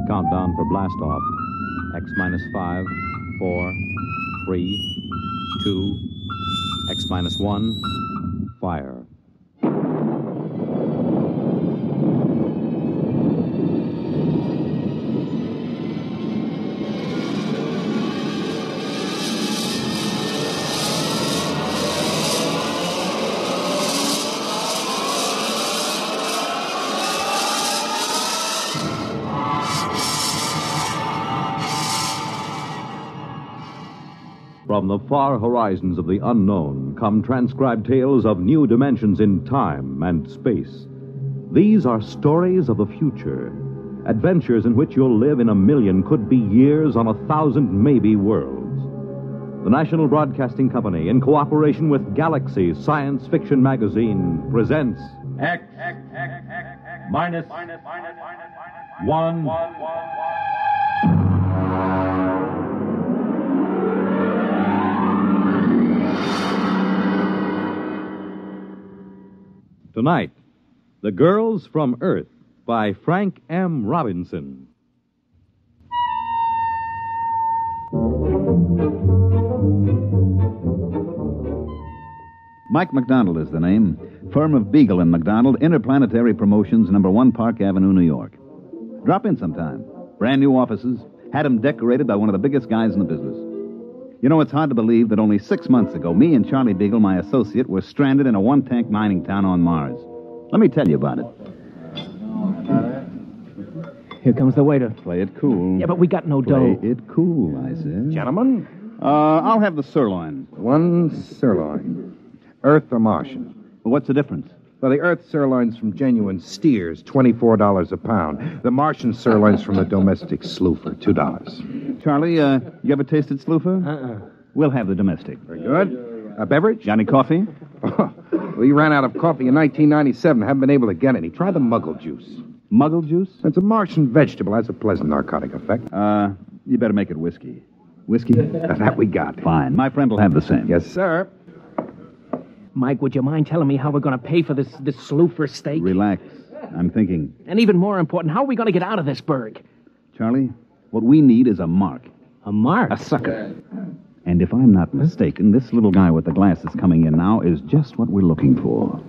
Countdown for blast off. X minus 5, 4, 3, 2, X minus 1, fire. From the far horizons of the unknown come transcribed tales of new dimensions in time and space. These are stories of the future, adventures in which you'll live in a million, could be years, on 1,000 maybe worlds. The National Broadcasting Company, in cooperation with Galaxy Science Fiction Magazine, presents X minus 1. Tonight, The Girls from Earth by Frank M. Robinson. Mike McDonald is the name. Firm of Beagle and McDonald, Interplanetary Promotions, number 1 Park Avenue, New York. Drop in sometime. Brand new offices. Had them decorated by one of the biggest guys in the business. You know, it's hard to believe that only 6 months ago, me and Charlie Beagle, my associate, were stranded in a one-tank mining town on Mars. Let me tell you about it. Here comes the waiter. Play it cool. Yeah, but we got no dough. Play it cool, I said. Gentlemen, I'll have the sirloin. one sirloin. Earth or Martian? What's the difference? Well, the Earth sirloin's from genuine steers, $24 a pound. The Martian sirloin's from the domestic sloofer, $2. Charlie, you ever tasted sloofer? We'll have the domestic. Very good. A beverage? Johnny coffee? We ran out of coffee in 1997. Haven't been able to get any. Try the muggle juice. Muggle juice? It's a Martian vegetable. Has a pleasant narcotic effect. You better make it whiskey. Whiskey? That we got. Fine. My friend will have the same. Yes, sir. Mike, would you mind telling me how we're going to pay for this sloofer steak? Relax. I'm thinking. And even more important, how are we going to get out of this burg? Charlie, what we need is a mark. A mark? A sucker. And if I'm not mistaken, this little guy with the glasses coming in now is just what we're looking for.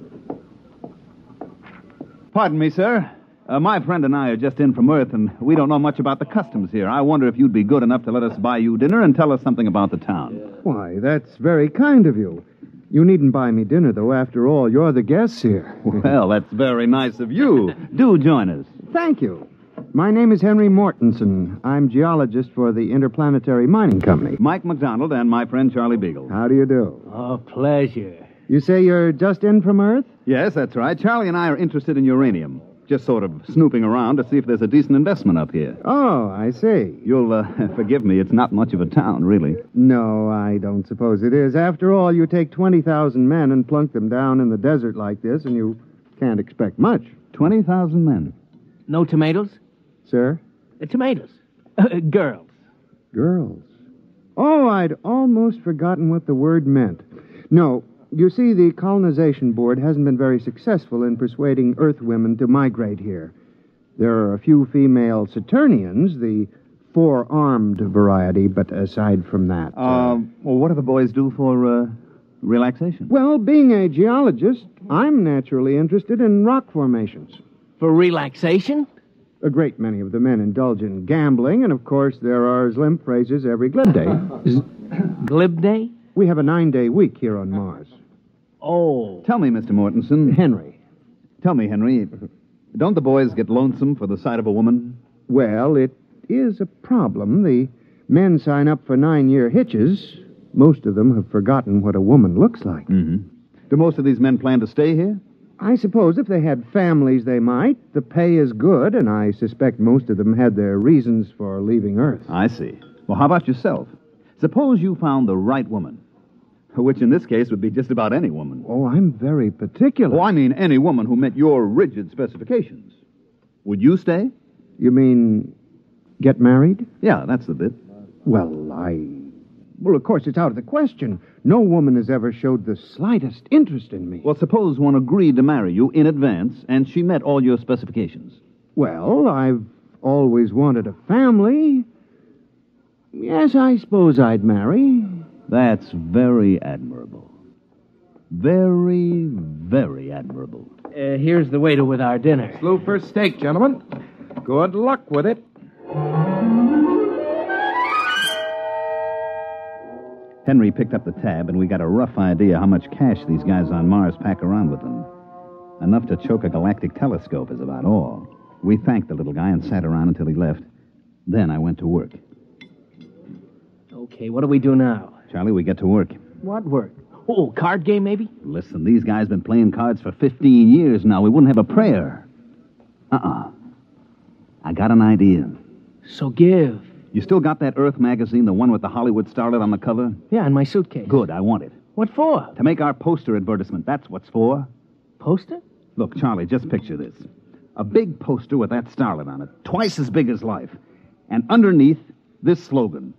Pardon me, sir. My friend and I are just in from Earth, and we don't know much about the customs here. I wonder if you'd be good enough to let us buy you dinner and tell us something about the town. Why, that's very kind of you. You needn't buy me dinner, though. After all, you're the guests here. Well, that's very nice of you. Do join us. Thank you. My name is Henry Mortensen. I'm geologist for the Interplanetary Mining Company. Mike McDonald and my friend Charlie Beagle. How do you do? Oh, pleasure. You say you're just in from Earth? Yes, that's right. Charlie and I are interested in uranium. Just sort of snooping around to see if there's a decent investment up here. Oh, I see. You'll forgive me. It's not much of a town, really. No, I don't suppose it is. After all, you take 20,000 men and plunk them down in the desert like this, and you can't expect much. 20,000 men. No tomatoes? Sir? Tomatoes. Girls. Girls. Oh, I'd almost forgotten what the word meant. No, you see, the Colonization Board hasn't been very successful in persuading Earth women to migrate here. There are a few female Saturnians, the four-armed variety, but aside from that... Well, what do the boys do for relaxation? Well, being a geologist, I'm naturally interested in rock formations. For relaxation? A great many of the men indulge in gambling, and of course there are Slim phrases every glib day. Glib day? We have a 9-day week here on Mars. Oh. Tell me, Mr. Mortensen. Henry. Tell me, Henry, don't the boys get lonesome for the sight of a woman? Well, it is a problem. The men sign up for 9-year hitches. Most of them have forgotten what a woman looks like. Mm-hmm. Do most of these men plan to stay here? I suppose if they had families, they might. The pay is good, and I suspect most of them had their reasons for leaving Earth. I see. Well, how about yourself? Suppose you found the right woman, which in this case would be just about any woman. Oh, I'm very particular. Oh, I mean any woman who met your rigid specifications. Would you stay? You mean get married? Yeah, that's the bit. Well, of course, it's out of the question. No woman has ever showed the slightest interest in me. Well, suppose one agreed to marry you in advance, and she met all your specifications. Well, I've always wanted a family, yes, I suppose I'd marry. That's very admirable. Very, very admirable. Here's the waiter with our dinner. Sloofer steak, gentlemen. Good luck with it. Henry picked up the tab, and we got a rough idea how much cash these guys on Mars pack around with them. Enough to choke a galactic telescope is about all. We thanked the little guy and sat around until he left. Then I went to work. Okay, what do we do now? Charlie, we get to work. What work? Oh, card game, maybe? Listen, these guys been playing cards for 15 years now. We wouldn't have a prayer. I got an idea. So give. You still got that Earth magazine, the one with the Hollywood starlet on the cover? Yeah, in my suitcase. Good, I want it. What for? To make our poster advertisement. That's what's for. Poster? Look, Charlie, just picture this. A big poster with that starlet on it, twice as big as life. And underneath, this slogan,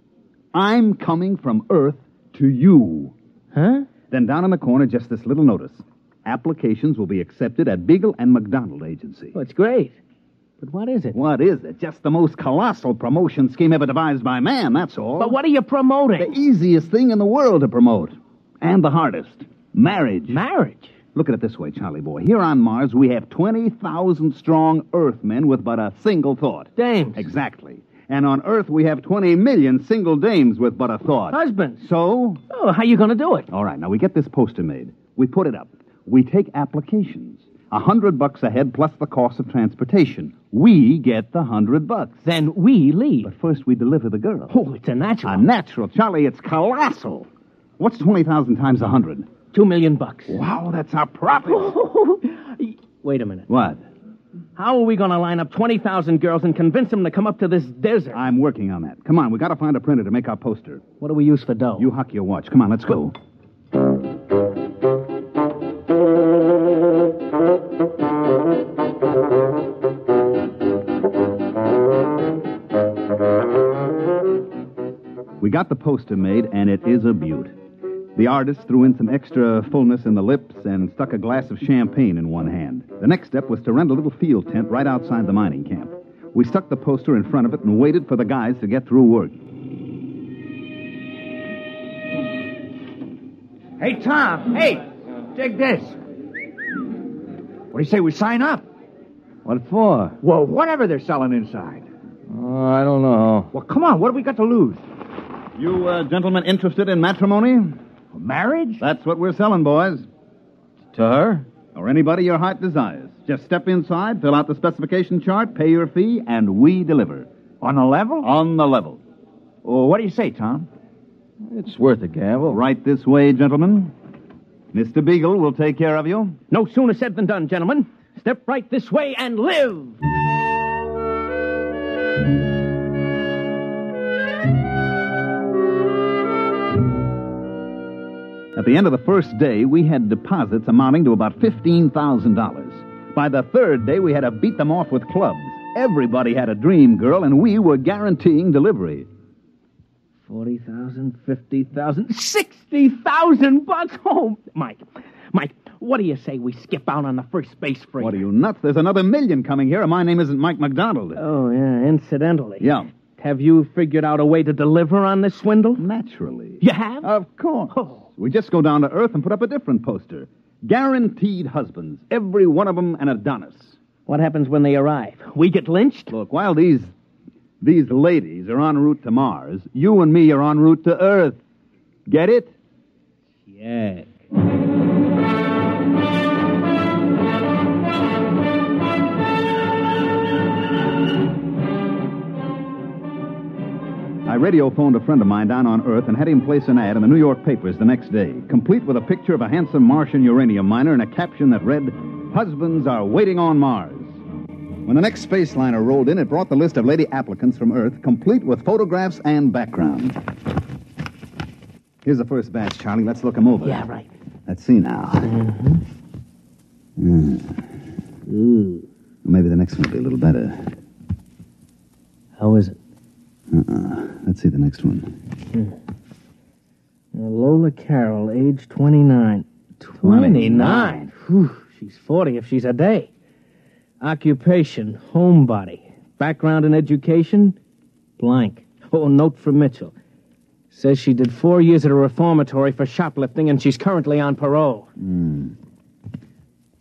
I'm coming from Earth to you. Huh? Then down in the corner, just this little notice. Applications will be accepted at Beagle and McDonald Agency. Well, it's great. But what is it? What is it? Just the most colossal promotion scheme ever devised by man, that's all. But what are you promoting? The easiest thing in the world to promote. And the hardest. Marriage. Marriage? Look at it this way, Charlie boy. Here on Mars, we have 20,000 strong Earthmen with but a single thought. Dames. Exactly. And on Earth, we have 20 million single dames with but a thought. Husbands. So? Oh, how you going to do it? All right, now we get this poster made. We put it up. We take applications. $100 a head plus the cost of transportation. We get the $100. Then we leave. But first we deliver the girl. Oh, it's a natural. A natural, Charlie. It's colossal. What's 20,000 times 100? $2 million. Wow, that's our profit. Wait a minute. What? How are we going to line up 20,000 girls and convince them to come up to this desert? I'm working on that. Come on, we got to find a printer to make our poster. What do we use for dough? You huck your watch. Come on, let's go. We got the poster made, and it is a beaut. The artist threw in some extra fullness in the lips and stuck a glass of champagne in one hand. The next step was to rent a little field tent right outside the mining camp. We stuck the poster in front of it and waited for the guys to get through work. Hey, Tom. Hey, dig this. What do you say we sign up? What for? Well, whatever they're selling inside. Oh, I don't know. Well, come on. What have we got to lose? You gentlemen interested in matrimony? Marriage? That's what we're selling, boys. To her? Or anybody your heart desires. Just step inside, fill out the specification chart, pay your fee, and we deliver. On the level? On the level. Well, what do you say, Tom? It's worth a gamble. Right this way, gentlemen. Mr. Beagle will take care of you. No sooner said than done, gentlemen. Step right this way and live. At the end of the first day, we had deposits amounting to about $15,000. By the third day, we had to beat them off with clubs. Everybody had a dream girl, and we were guaranteeing delivery. 40,000, 50,000, 60,000 bucks. Oh, Mike, what do you say we skip out on the first space freighter? What are you, nuts? There's another million coming here, and my name isn't Mike McDonald. Oh, yeah, incidentally. Yeah. Have you figured out a way to deliver on this swindle? Naturally. You have? Of course. Oh. We just go down to Earth and put up a different poster. Guaranteed husbands. Every one of them an Adonis. What happens when they arrive? We get lynched? Look, while these ladies are en route to Mars, you and me are en route to Earth. Get it? Yeah. I radio phoned a friend of mine down on Earth and had him place an ad in the New York papers the next day, complete with a picture of a handsome Martian uranium miner and a caption that read, "Husbands are waiting on Mars." When the next space liner rolled in, it brought the list of lady applicants from Earth, complete with photographs and background. Here's the first batch, Charlie. Let's look them over. Yeah, right. Let's see now. Maybe the next one will be a little better. How is it? Let's see the next one. Lola Carroll, age 29. 29? Whew, she's 40 if she's a day. Occupation, homebody. Background in education? Blank. Oh, a note from Mitchell. Says she did 4 years at a reformatory for shoplifting, and she's currently on parole.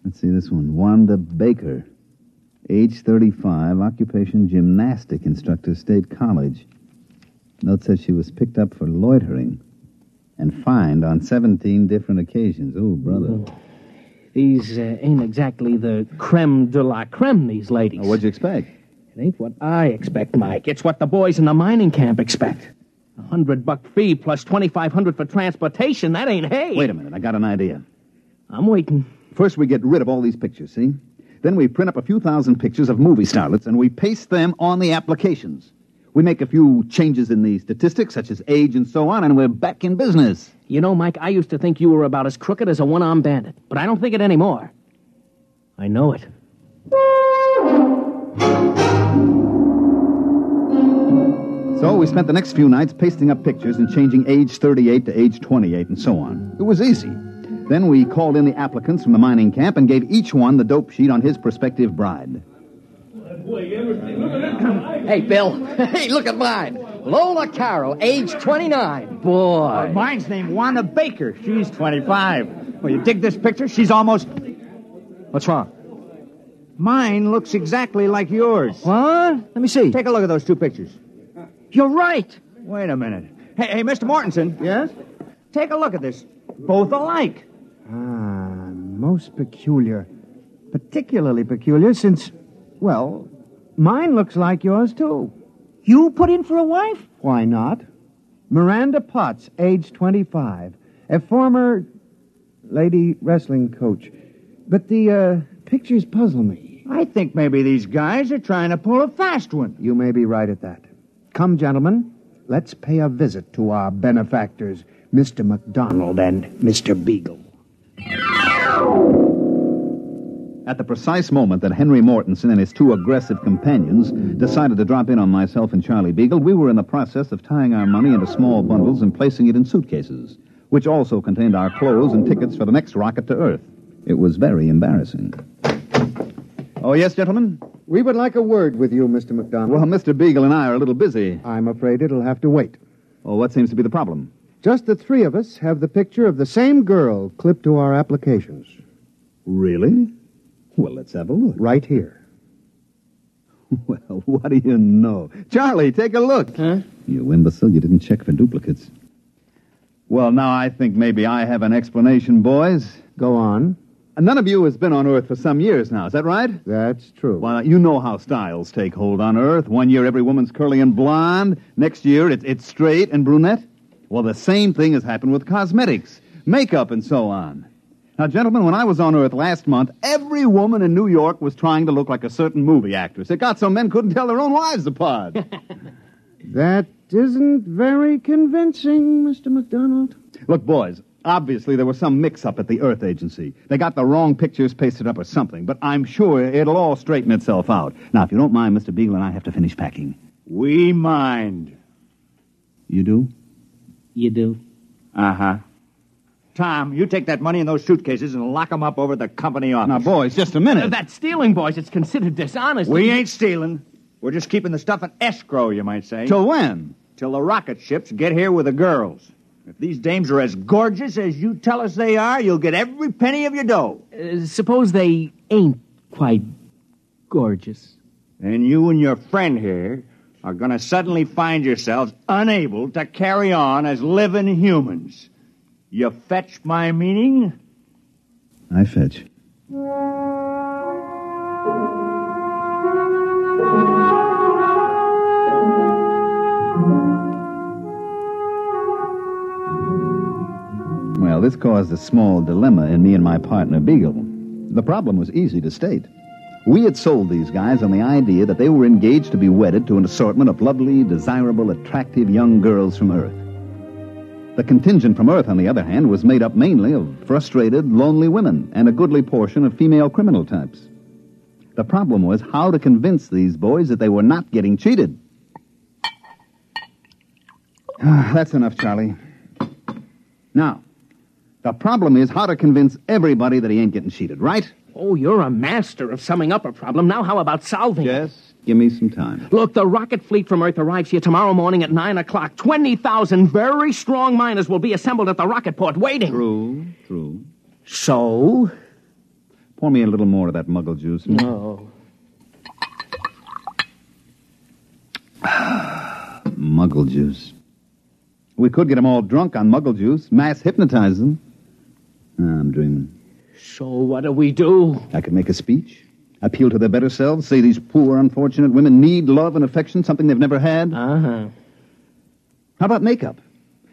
Let's see this one. Wanda Baker. Age 35, occupation gymnastic instructor, State College. Note says she was picked up for loitering and fined on 17 different occasions. Oh, brother. These ain't exactly the creme de la creme, these ladies. Oh, what'd you expect? It ain't what I expect, Mike. It's what the boys in the mining camp expect. $100 fee plus $2,500 for transportation. That ain't hay. Wait a minute. I got an idea. I'm waiting. First, we get rid of all these pictures, see? Then we print up a few thousand pictures of movie starlets, and we paste them on the applications. We make a few changes in the statistics, such as age and so on, and we're back in business. You know, Mike, I used to think you were about as crooked as a one-armed bandit, but I don't think it anymore. I know it. So we spent the next few nights pasting up pictures and changing age 38 to age 28 and so on. It was easy. Then we called in the applicants from the mining camp and gave each one the dope sheet on his prospective bride. Hey, Bill. Hey, look at mine. Lola Carroll, age 29. Boy. Mine's named Wanda Baker. She's 25. Well, you dig this picture? She's almost... What's wrong? Mine looks exactly like yours. What? Let me see. Take a look at those two pictures. You're right. Wait a minute. Hey, Mr. Mortensen. Yes? Take a look at this. Both alike. Most peculiar. Particularly peculiar since, well, mine looks like yours, too. You put in for a wife? Why not? Miranda Potts, age 25. A former lady wrestling coach. But the pictures puzzle me. I think maybe these guys are trying to pull a fast one. You may be right at that. Come, gentlemen, let's pay a visit to our benefactors, Mr. McDonald and Mr. Beagle. At the precise moment that Henry Mortensen and his two aggressive companions decided to drop in on myself and Charlie Beagle, we were in the process of tying our money into small bundles and placing it in suitcases, which also contained our clothes and tickets for the next rocket to Earth. It was very embarrassing. Oh, yes, gentlemen? We would like a word with you, Mr. McDonald. Well, Mr. Beagle and I are a little busy. I'm afraid it'll have to wait. Oh, what seems to be the problem? Just the three of us have the picture of the same girl clipped to our applications. Really? Well, let's have a look. Right here. Well, what do you know? Charlie, take a look. Huh? You imbecile, you didn't check for duplicates. Well, now I think maybe I have an explanation, boys. Go on. None of you has been on Earth for some years now, is that right? That's true. Well, you know how styles take hold on Earth. One year every woman's curly and blonde. Next year it's straight and brunette. Well, the same thing has happened with cosmetics, makeup, and so on. Now, gentlemen, when I was on Earth last month, every woman in New York was trying to look like a certain movie actress. It got so men couldn't tell their own wives apart. That isn't very convincing, Mr. McDonald. Look, boys, obviously there was some mix-up at the Earth Agency. They got the wrong pictures pasted up or something, but I'm sure it'll all straighten itself out. Now, if you don't mind, Mr. Beagle and I have to finish packing. We mind. You do? You do? Uh-huh. Tom, you take that money in those suitcases and lock them up over at the company office. Now, boys, just a minute. That's stealing, boys. It's considered dishonest. We ain't stealing. We're just keeping the stuff in escrow, you might say. Till when? Till the rocket ships get here with the girls. If these dames are as gorgeous as you tell us they are, you'll get every penny of your dough. Suppose they ain't quite gorgeous. And you and your friend here are going to suddenly find yourselves unable to carry on as living humans. You fetch my meaning? I fetch. Well, this caused a small dilemma in me and my partner, Beagle. The problem was easy to state. We had sold these guys on the idea that they were engaged to be wedded to an assortment of lovely, desirable, attractive young girls from Earth. The contingent from Earth, on the other hand, was made up mainly of frustrated, lonely women and a goodly portion of female criminal types. The problem was how to convince these boys that they were not getting cheated. That's enough, Charlie. Now, the problem is how to convince everybody that he ain't getting cheated, right? Oh, you're a master of summing up a problem. Now how about solving it? Just give me some time. Look, the rocket fleet from Earth arrives here tomorrow morning at 9 o'clock. 20,000 very strong miners will be assembled at the rocket port waiting. True. So? Pour me a little more of that muggle juice. No. Muggle juice. We could get them all drunk on muggle juice, mass hypnotize them. I'm dreaming. So what do we do? I could make a speech, appeal to their better selves, say these poor, unfortunate women need love and affection, something they've never had. Uh-huh. How about makeup?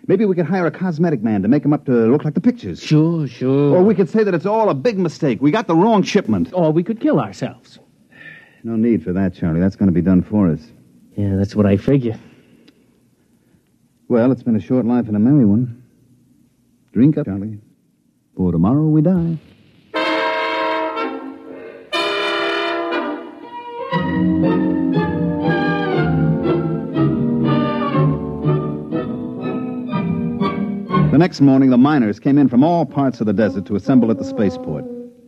Maybe we could hire a cosmetic man to make them up to look like the pictures. Sure. Or we could say that it's all a big mistake. We got the wrong shipment. Or we could kill ourselves. No need for that, Charlie. That's going to be done for us. Yeah, that's what I figure. Well, it's been a short life and a merry one. Drink up, Charlie. For tomorrow we die. The next morning, the miners came in from all parts of the desert to assemble at the spaceport.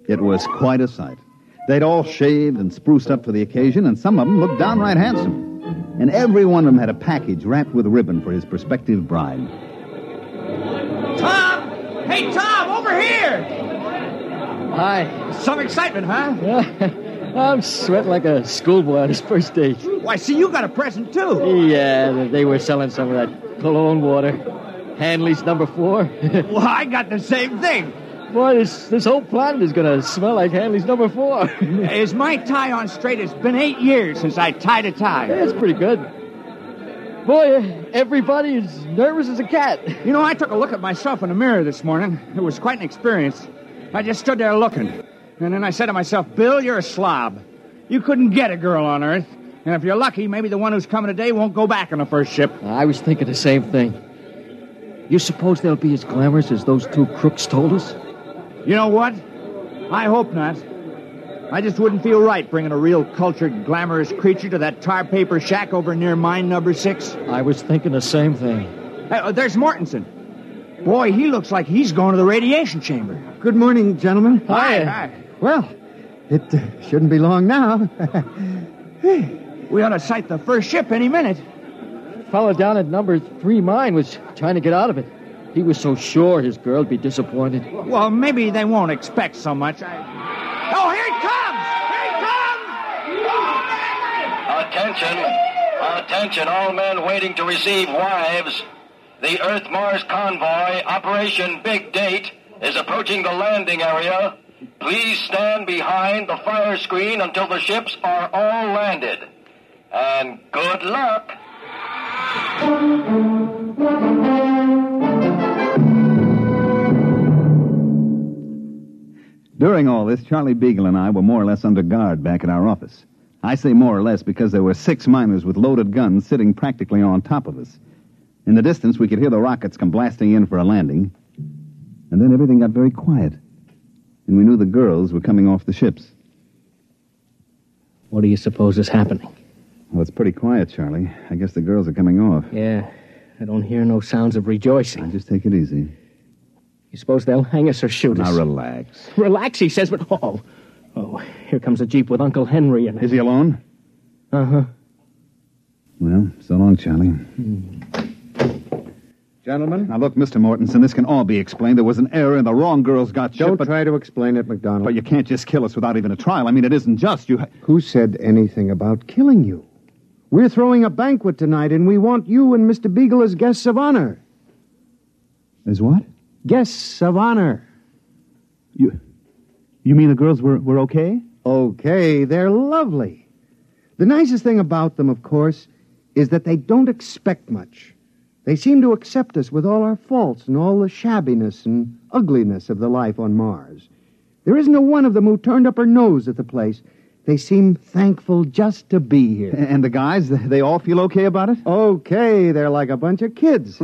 It was quite a sight. They'd all shaved and spruced up for the occasion, and some of them looked downright handsome. And every one of them had a package wrapped with ribbon for his prospective bride. Tom! Hey, Tom, over here! Hi. Some excitement, huh? I'm sweating like a schoolboy on his first date. Why, see, you got a present, too. Yeah, they were selling some of that cologne water. Hanley's number 4. Well, I got the same thing. Boy, this whole planet is going to smell like Hanley's number 4. Is my tie on straight? It's been 8 years since I tied a tie. Yeah, it's pretty good. Boy, everybody is nervous as a cat. You know, I took a look at myself in the mirror this morning. It was quite an experience. I just stood there looking. And then I said to myself, Bill, you're a slob. You couldn't get a girl on Earth. And if you're lucky, maybe the one who's coming today won't go back on the first ship. I was thinking the same thing. You suppose they'll be as glamorous as those two crooks told us? You know what? I hope not. I just wouldn't feel right bringing a real cultured, glamorous creature to that tar paper shack over near mine number 6. I was thinking the same thing. Hey, there's Mortensen. Boy, he looks like he's going to the radiation chamber. Good morning, gentlemen. Hi. Well, it shouldn't be long now. We ought to sight the first ship any minute. Fellow down at number 3 mine was trying to get out of it. He was so sure his girl'd be disappointed. Well, maybe they won't expect so much. Oh, here it comes! Attention, all men waiting to receive wives. The Earth-Mars convoy, Operation Big Date, is approaching the landing area. Please stand behind the fire screen until the ships are all landed. And good luck. During all this, Charlie Beagle and I were more or less under guard back at our office. I say more or less because there were 6 miners with loaded guns sitting practically on top of us. In the distance, we could hear the rockets come blasting in for a landing. And then everything got very quiet. And we knew the girls were coming off the ships. What do you suppose is happening? Well, it's pretty quiet, Charlie. I guess the girls are coming off. Yeah, I don't hear no sounds of rejoicing. Now, just take it easy. You suppose they'll hang us or shoot us? Now, relax. Relax, he says, but... Oh, here comes a Jeep with Uncle Henry in it. Is he alone? Uh-huh. Well, so long, Charlie. Gentlemen? Now, look, Mr. Mortensen, this can all be explained. There was an error and the wrong girls got shipped, Don't try to explain it, McDonald. But you can't just kill us without even a trial. I mean, it isn't just. Who said anything about killing you? We're throwing a banquet tonight, and we want you and Mr. Beagle as guests of honor. As what? Guests of honor. You mean the girls were okay? Okay, they're lovely. The nicest thing about them, of course, is that they don't expect much. They seem to accept us with all our faults and all the shabbiness and ugliness of the life on Mars. There isn't a one of them who turned up her nose at the place. They seem thankful just to be here. And the guys, they all feel okay about it? Okay, they're like a bunch of kids.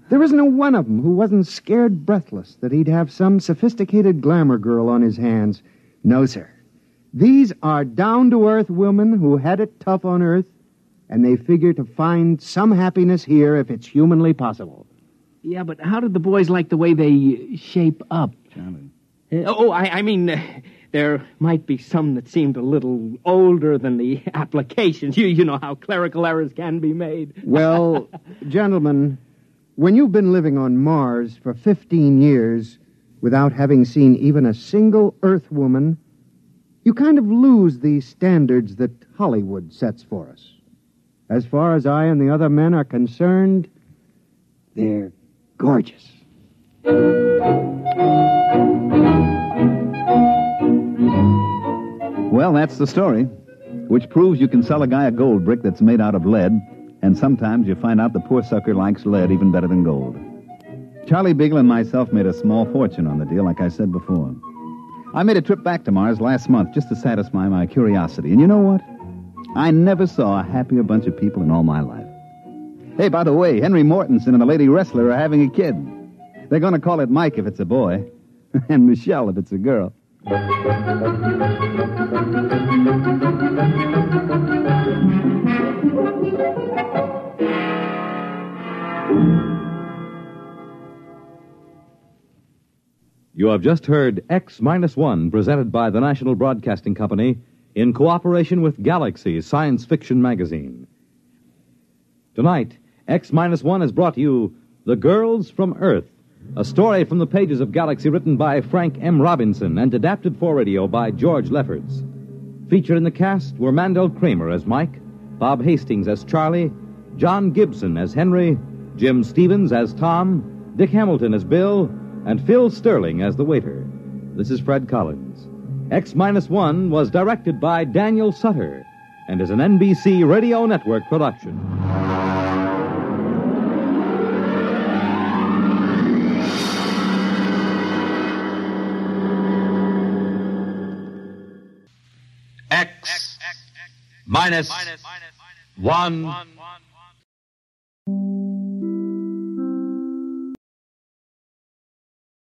There isn't a one of them who wasn't scared breathless that he'd have some sophisticated glamour girl on his hands. No, sir. These are down-to-earth women who had it tough on Earth, and they figure to find some happiness here if it's humanly possible. Yeah, but how did the boys like the way they shape up? Charlie. I mean, There might be some that seemed a little older than the applications. You know how clerical errors can be made. Well, gentlemen, when you've been living on Mars for 15 years without having seen even a single Earth woman, you kind of lose the standards that Hollywood sets for us. As far as I and the other men are concerned, they're gorgeous. Well, that's the story, which proves you can sell a guy a gold brick that's made out of lead, and sometimes you find out the poor sucker likes lead even better than gold. Charlie Beagle and myself made a small fortune on the deal, like I said before. I made a trip back to Mars last month just to satisfy my curiosity, and you know what? I never saw a happier bunch of people in all my life. Hey, by the way, Henry Mortensen and the lady wrestler are having a kid. They're going to call it Mike if it's a boy, and Michelle if it's a girl. You have just heard X-1, presented by the National Broadcasting Company in cooperation with Galaxy Science Fiction Magazine. Tonight, X-1 has brought you The Girls from Earth, a story from the pages of Galaxy written by Frank M. Robinson and adapted for radio by George Lefferts. Featured in the cast were Mandel Kramer as Mike, Bob Hastings as Charlie, John Gibson as Henry, Jim Stevens as Tom, Dick Hamilton as Bill, and Phil Sterling as the waiter. This is Fred Collins. X-1 was directed by Daniel Sutter and is an NBC Radio Network production. X-1